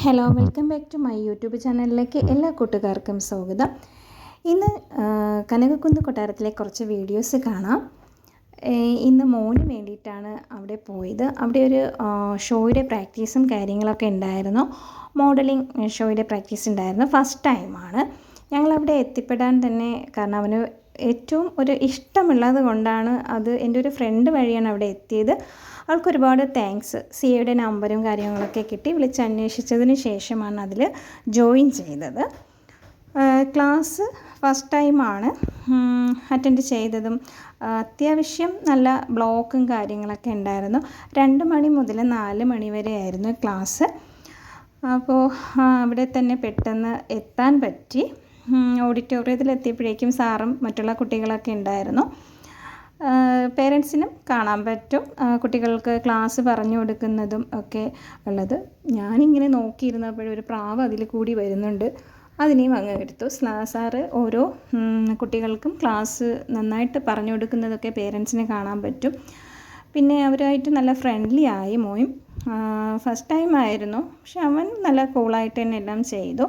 Hello, welcome back to my YouTube ചാനലിലേക്ക് എല്ലാ കൂട്ടുകാർക്കും സ്വാഗതം. ഇന്ന് കനകക്കുന്ന് കൊട്ടാരത്തിലെ കുറച്ച് വീഡിയോസ് കാണാം. ഇന്ന് മോന് വേണ്ടിയിട്ടാണ് അവിടെ പോയത്. അവിടെ ഒരു ഷോയുടെ പ്രാക്ടീസും കാര്യങ്ങളൊക്കെ ഉണ്ടായിരുന്നു. മോഡലിംഗ് ഷോയുടെ പ്രാക്ടീസ് ഉണ്ടായിരുന്നു. ഫസ്റ്റ് ടൈമാണ് ഞങ്ങളവിടെ എത്തിപ്പെടാൻ തന്നെ. കാരണം അവന് ഏറ്റവും ഒരു ഇഷ്ടമുള്ളത് കൊണ്ടാണ്. അത് എൻ്റെ ഒരു ഫ്രണ്ട് വഴിയാണ് അവിടെ എത്തിയത്. അവൾക്ക് ഒരുപാട് താങ്ക്സ്. സിയയുടെ നമ്പറും കാര്യങ്ങളൊക്കെ കിട്ടി. വിളിച്ചന്വേഷിച്ചതിന് ശേഷമാണ് അതിൽ ജോയിൻ ചെയ്തത്. ക്ലാസ് ഫസ്റ്റ് ടൈമാണ് അറ്റൻഡ് ചെയ്തതും. അത്യാവശ്യം നല്ല ബ്ലോക്കും കാര്യങ്ങളൊക്കെ ഉണ്ടായിരുന്നു. 2 മണി മുതൽ 4 മണി വരെ ആയിരുന്നു ക്ലാസ്. അപ്പോൾ അവിടെ തന്നെ പെട്ടെന്ന് എത്താൻ പറ്റി. ഓഡിറ്റോറിയത്തിലെത്തിയപ്പോഴേക്കും സാറും മറ്റുള്ള കുട്ടികളൊക്കെ ഉണ്ടായിരുന്നു. പേരൻസിനും കാണാൻ പറ്റും കുട്ടികൾക്ക് ക്ലാസ് പറഞ്ഞു കൊടുക്കുന്നതും ഒക്കെ ഉള്ളത്. ഞാനിങ്ങനെ നോക്കിയിരുന്നപ്പോഴൊരു പ്രാവ് അതിൽ കൂടി വരുന്നുണ്ട്. അതിനെയും അങ്ങ് എടുത്തു. സാറ് ഓരോ കുട്ടികൾക്കും ക്ലാസ് നന്നായിട്ട് പറഞ്ഞു കൊടുക്കുന്നതൊക്കെ പേരൻസിന് കാണാൻ പറ്റും. പിന്നെ അവരുമായിട്ട് നല്ല ഫ്രണ്ട്ലി ആയി മോയും. ഫസ്റ്റ് ടൈം ആയിരുന്നു, പക്ഷെ അവൻ നല്ല കൂളായിട്ട് തന്നെ എല്ലാം ചെയ്തു.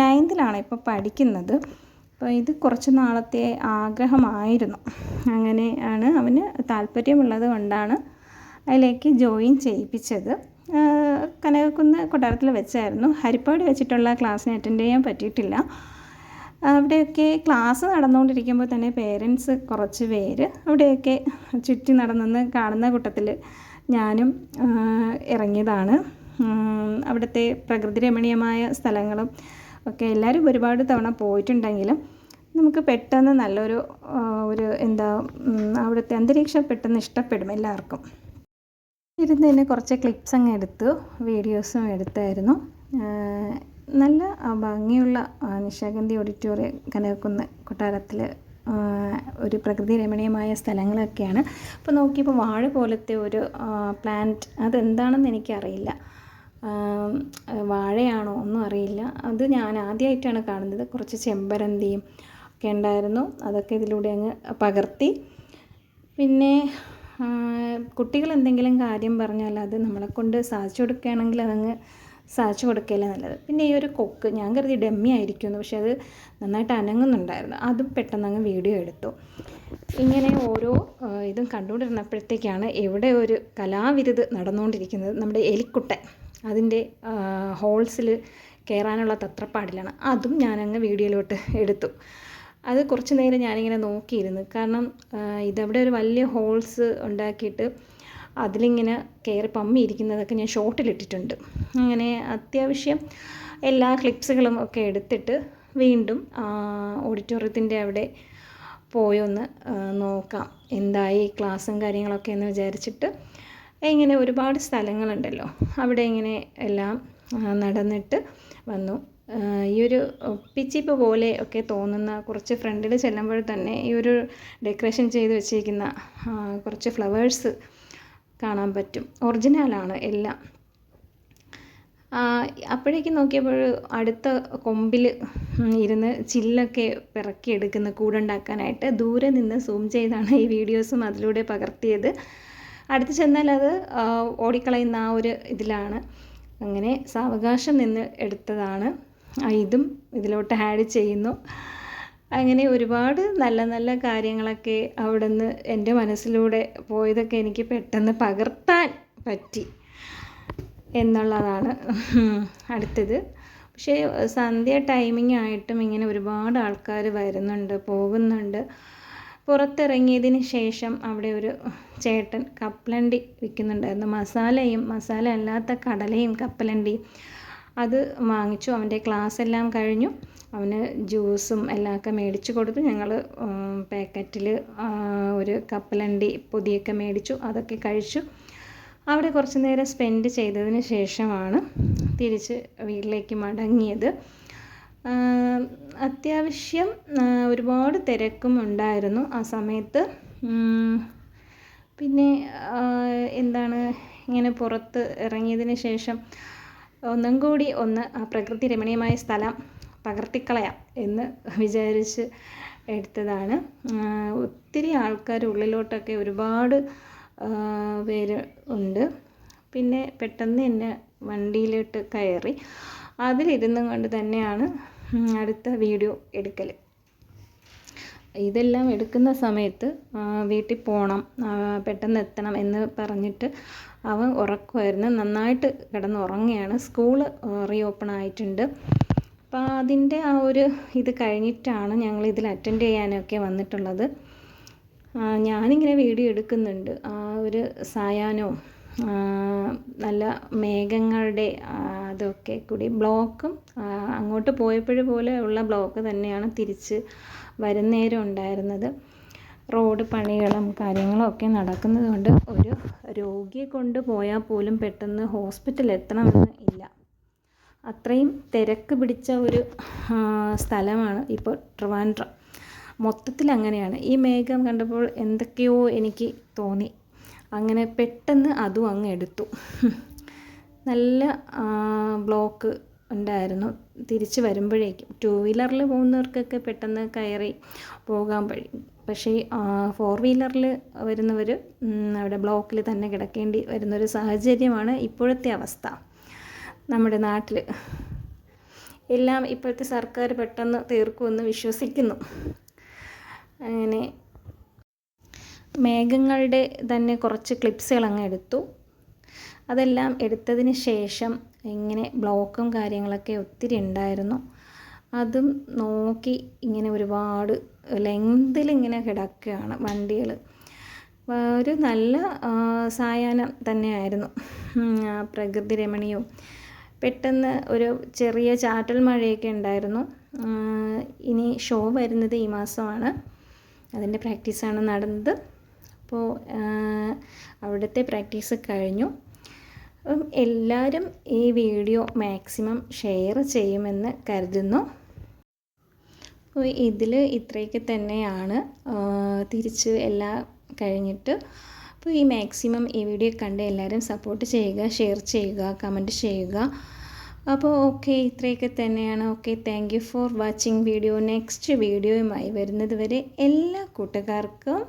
9th ഇപ്പോൾ പഠിക്കുന്നത്. അപ്പോൾ ഇത് കുറച്ച് നാളത്തെ ആഗ്രഹമായിരുന്നു. അങ്ങനെയാണ് അവന് താല്പര്യമുള്ളത് കൊണ്ടാണ് അതിലേക്ക് ജോയിൻ ചെയ്യിപ്പിച്ചത്. കനകക്കുന്ന് കൊട്ടാരത്തിൽ വെച്ചായിരുന്നു. ഹരിപ്പാട് വെച്ചിട്ടുള്ള ക്ലാസ്സിന് അറ്റൻഡ് ചെയ്യാൻ പറ്റിയിട്ടില്ല. അവിടെയൊക്കെ ക്ലാസ് നടന്നുകൊണ്ടിരിക്കുമ്പോൾ തന്നെ പേരൻസ് കുറച്ച് പേര് അവിടെയൊക്കെ ചുറ്റി നടന്നെന്ന് കാണുന്ന കൂട്ടത്തിൽ ഞാനും ഇറങ്ങിയതാണ്. അവിടുത്തെ പ്രകൃതി രമണീയമായ സ്ഥലങ്ങളും ഒക്കെ എല്ലാവരും ഒരുപാട് തവണ പോയിട്ടുണ്ടെങ്കിലും നമുക്ക് പെട്ടെന്ന് നല്ലൊരു അവിടുത്തെ അന്തരീക്ഷം പെട്ടെന്ന് ഇഷ്ടപ്പെടും എല്ലാവർക്കും. ഇരുന്നതിന് കുറച്ച് ക്ലിപ്സ് അങ്ങ് എടുത്തു, വീഡിയോസും എടുത്തായിരുന്നു. നല്ല ഭംഗിയുള്ള നിശാഗന്ധി ഓഡിറ്റോറിയം കനകക്കുന്ന് കൊട്ടാരത്തിൽ ഒരു പ്രകൃതി രമണീയമായ സ്ഥലങ്ങളൊക്കെയാണ്. അപ്പോൾ നോക്കിയപ്പോൾ വാഴ പോലത്തെ ഒരു പ്ലാന്റ്, അതെന്താണെന്ന് എനിക്കറിയില്ല. വാഴയാണോ ഒന്നും അറിയില്ല. അത് ഞാൻ ആദ്യമായിട്ടാണ് കാണുന്നത്. കുറച്ച് ചെമ്പരന്തിയും ഒക്കെ ഉണ്ടായിരുന്നു. അതൊക്കെ ഇതിലൂടെ അങ്ങ് പകർത്തി. പിന്നെ കുട്ടികൾ എന്തെങ്കിലും കാര്യം പറഞ്ഞാൽ അത് നമ്മളെക്കൊണ്ട് സാധിച്ചു കൊടുക്കുകയാണെങ്കിൽ അതങ്ങ് സാധിച്ചു കൊടുക്കുകയല്ലേ നല്ലത്. പിന്നെ ഈ ഒരു കൊക്ക് ഞാൻ കരുതി ഡമ്മി ആയിരിക്കുമെന്ന്, പക്ഷെ അത് നന്നായിട്ട് അനങ്ങുന്നുണ്ടായിരുന്നു. അതും പെട്ടെന്ന് അങ്ങ് വീഡിയോ എടുത്തു. ഇങ്ങനെ ഓരോ ഇതും കണ്ടുകൊണ്ടിരുന്നപ്പോഴത്തേക്കാണ് ഇവിടെ ഒരു കലാവിരുത് നടന്നുകൊണ്ടിരിക്കുന്നത്. നമ്മുടെ എലിക്കുട്ടൻ അതിൻ്റെ ഹോൾസിൽ കയറാനുള്ള തത്രപ്പാടിലാണ്. അതും ഞാനങ്ങ് വീഡിയോയിലോട്ട് എടുത്തു. അത് കുറച്ച് നേരം ഞാനിങ്ങനെ നോക്കിയിരുന്നു. കാരണം ഇതവിടെ ഒരു വലിയ ഹോൾസ് ഉണ്ടാക്കിയിട്ട് അതിലിങ്ങനെ കയറി പമ്മിയിരിക്കുന്നതൊക്കെ ഞാൻ ഷോട്ടിലിട്ടിട്ടുണ്ട്. അങ്ങനെ അത്യാവശ്യം എല്ലാ ക്ലിപ്സുകളും ഒക്കെ എടുത്തിട്ട് വീണ്ടും ഓഡിറ്റോറിയത്തിൻ്റെ അവിടെ പോയൊന്ന് നോക്കാം എന്തായി ക്ലാസ്സും കാര്യങ്ങളൊക്കെ എന്ന് വിചാരിച്ചിട്ട്. ഇങ്ങനെ ഒരുപാട് സ്ഥലങ്ങളുണ്ടല്ലോ, അവിടെ ഇങ്ങനെ എല്ലാം നടന്നിട്ട് വന്നു. ഈ ഒരു പിച്ചിപ്പ് പോലെ ഒക്കെ തോന്നുന്ന കുറച്ച് ഫ്രണ്ടിൽ ചെല്ലുമ്പോൾ തന്നെ ഈ ഒരു ഡെക്കറേഷൻ ചെയ്ത് വെച്ചിരിക്കുന്ന കുറച്ച് ഫ്ലവേഴ്സ് കാണാൻ പറ്റും. ഒറിജിനലാണ് എല്ലാം. അപ്പോഴേക്കും നോക്കിയപ്പോൾ അടുത്ത കൊമ്പിൽ ഇരുന്ന് ചില്ലൊക്കെ പിറക്കിയെടുക്കുന്ന കൂടുണ്ടാക്കാനായിട്ട് ദൂരെ നിന്ന് സൂം ചെയ്താണ് ഈ വീഡിയോസും അതിലൂടെ പകർത്തിയത്. അടുത്ത് ചെന്നാൽ അത് ഓടിക്കളയുന്ന ആ ഒരു ഇതിലാണ്. അങ്ങനെ സാവകാശം നിന്ന് എടുത്തതാണ്. ഇതും ഇതിലോട്ട് ആഡ് ചെയ്യുന്നു. അങ്ങനെ ഒരുപാട് നല്ല നല്ല കാര്യങ്ങളൊക്കെ അവിടെ നിന്ന് എൻ്റെ മനസ്സിലൂടെ പോയതൊക്കെ എനിക്ക് പെട്ടെന്ന് പകർത്താൻ പറ്റി എന്നുള്ളതാണ് അടുത്തത്. പക്ഷേ സന്ധ്യ ടൈമിംഗ് ആയിട്ടും ഇങ്ങനെ ഒരുപാട് ആൾക്കാർ വരുന്നുണ്ട്, പോകുന്നുണ്ട്. പുറത്തിറങ്ങിയതിന് ശേഷം അവിടെ ഒരു ചേട്ടൻ കപ്പലണ്ടി വിൽക്കുന്നുണ്ടായിരുന്നു. മസാലയും മസാല അല്ലാത്ത കടലയും കപ്പലണ്ടിയും അത് വാങ്ങിച്ചു. അവൻ്റെ ക്ലാസ് എല്ലാം കഴിഞ്ഞു. അവന് ജ്യൂസും എല്ലാമൊക്കെ മേടിച്ചു കൊടുത്തു. ഞങ്ങൾ പാക്കറ്റിൽ ഒരു കപ്പലണ്ടി പൊതിയൊക്കെ മേടിച്ചു. അതൊക്കെ കഴിച്ചു. അവിടെ കുറച്ച് നേരം സ്പെൻഡ് ചെയ്തതിന് ശേഷമാണ് തിരിച്ച് വീട്ടിലേക്ക് മടങ്ങിയത്. അത്യാവശ്യം ഒരുപാട് തിരക്കും ഉണ്ടായിരുന്നു ആ സമയത്ത്. പിന്നെ ഇങ്ങനെ പുറത്ത് ഇറങ്ങിയതിന് ശേഷം ഒന്നും കൂടി ആ പ്രകൃതി രമണീയമായ സ്ഥലം പകർത്തിക്കളയാം എന്ന് വിചാരിച്ച് എടുത്തതാണ്. ഒത്തിരി ആൾക്കാർ ഉള്ളിലോട്ടൊക്കെ ഒരുപാട് പേര് ഉണ്ട്. പിന്നെ പെട്ടെന്ന് എന്നെ വണ്ടിയിലോട്ട് കയറി. അതിലിരുന്നും കൊണ്ട് തന്നെയാണ് അടുത്ത വീഡിയോ എടുക്കൽ. ഇതെല്ലാം എടുക്കുന്ന സമയത്ത് വീട്ടിൽ പോകണം, പെട്ടെന്ന് എത്തണം എന്ന് പറഞ്ഞിട്ട് അവൻ ഉറക്കമായിരുന്നു. നന്നായിട്ട് കിടന്ന് ഉറങ്ങുകയാണ്. സ്കൂള് റീഓപ്പൺ ആയിട്ടുണ്ട്. അപ്പോൾ അതിൻ്റെ ആ ഒരു ഇത് കഴിഞ്ഞിട്ടാണ് ഞങ്ങൾ ഇതിൽ അറ്റൻഡ് ചെയ്യാനൊക്കെ വന്നിട്ടുള്ളത്. ഞാനിങ്ങനെ വീഡിയോ എടുക്കുന്നുണ്ട്. ആ ഒരു സായാഹ്നവും നല്ല മേഘങ്ങളുടെ അതൊക്കെ കൂടി ബ്ലോക്കും അങ്ങോട്ട് പോയപ്പോഴ് ഉള്ള ബ്ലോക്ക് തന്നെയാണ് തിരിച്ച് വരുന്നേരം ഉണ്ടായിരുന്നത്. റോഡ് പണികളും കാര്യങ്ങളും ഒക്കെ നടക്കുന്നത് കൊണ്ട് ഒരു രോഗിയെ കൊണ്ട് പോയാൽ പോലും പെട്ടെന്ന് ഹോസ്പിറ്റലിൽ എത്തണമെന്ന് ഇല്ല. അത്രയും തിരക്ക് പിടിച്ച ഒരു സ്ഥലമാണ് ഇപ്പോൾ ട്രിവാൻഡ്രം. മൊത്തത്തിൽ അങ്ങനെയാണ്. ഈ മേഘം കണ്ടപ്പോൾ എന്തൊക്കെയോ എനിക്ക് തോന്നി. അങ്ങനെ പെട്ടെന്ന് അതും അങ്ങ് എടുത്തു. നല്ല ബ്ലോക്ക് ഉണ്ടായിരുന്നു തിരിച്ച് വരുമ്പോഴേക്കും. 2 വീലറിൽ പോകുന്നവർക്കൊക്കെ പെട്ടെന്ന് കയറി പോകാൻ കഴിയും. പക്ഷേ 4 വീലറിൽ വരുന്നവർ അവിടെ ബ്ലോക്കിൽ തന്നെ കിടക്കേണ്ടി വരുന്നൊരു സാഹചര്യമാണ് ഇപ്പോഴത്തെ അവസ്ഥ നമ്മുടെ നാട്ടിൽ. എല്ലാം ഇപ്പോഴത്തെ സർക്കാർ പെട്ടെന്ന് തീർക്കുമെന്ന് വിശ്വസിക്കുന്നു. അങ്ങനെ മേഘങ്ങളുടെ തന്നെ കുറച്ച് ക്ലിപ്സുകൾ അങ്ങ് എടുത്തു. അതെല്ലാം എടുത്തതിന് ശേഷം ഇങ്ങനെ ബ്ലോക്കും കാര്യങ്ങളൊക്കെ ഒത്തിരി ഉണ്ടായിരുന്നു. അതും നോക്കി ഇങ്ങനെ ഒരുപാട് ലെങ്തിൽ ഇങ്ങനെ കിടക്കുകയാണ് വണ്ടികൾ. ഒരു നല്ല സായാഹ്നം തന്നെയായിരുന്നു. പ്രകൃതി രമണീയവും. പെട്ടെന്ന് ഒരു ചെറിയ ചാറ്റൽ മഴയൊക്കെ ഉണ്ടായിരുന്നു. ഇനി ഷോ വരുന്നത് ഈ മാസമാണ്. അതിൻ്റെ പ്രാക്ടീസാണ് നടന്നത്. അപ്പോൾ അവിടുത്തെ പ്രാക്ടീസ് കഴിഞ്ഞു. എല്ലാവരും ഈ വീഡിയോ മാക്സിമം ഷെയർ ചെയ്യുമെന്ന് കരുതുന്നു. അപ്പോൾ ഇതിൽ ഇത്രയൊക്കെ തന്നെയാണ്. തിരിച്ച് എല്ലാം കഴിഞ്ഞിട്ട് അപ്പോൾ ഈ മാക്സിമം ഈ വീഡിയോ കണ്ട് എല്ലാവരും സപ്പോർട്ട് ചെയ്യുക, ഷെയർ ചെയ്യുക, കമൻറ്റ് ചെയ്യുക. അപ്പോൾ ഓക്കെ, ഇത്രയൊക്കെ തന്നെയാണ്. Okay, thank you for watching video. Next വീഡിയോയുമായി വരുന്നത് വരെ എല്ലാ കൂട്ടുകാർക്കും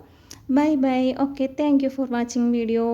bye bye. Okay, thank you for watching video.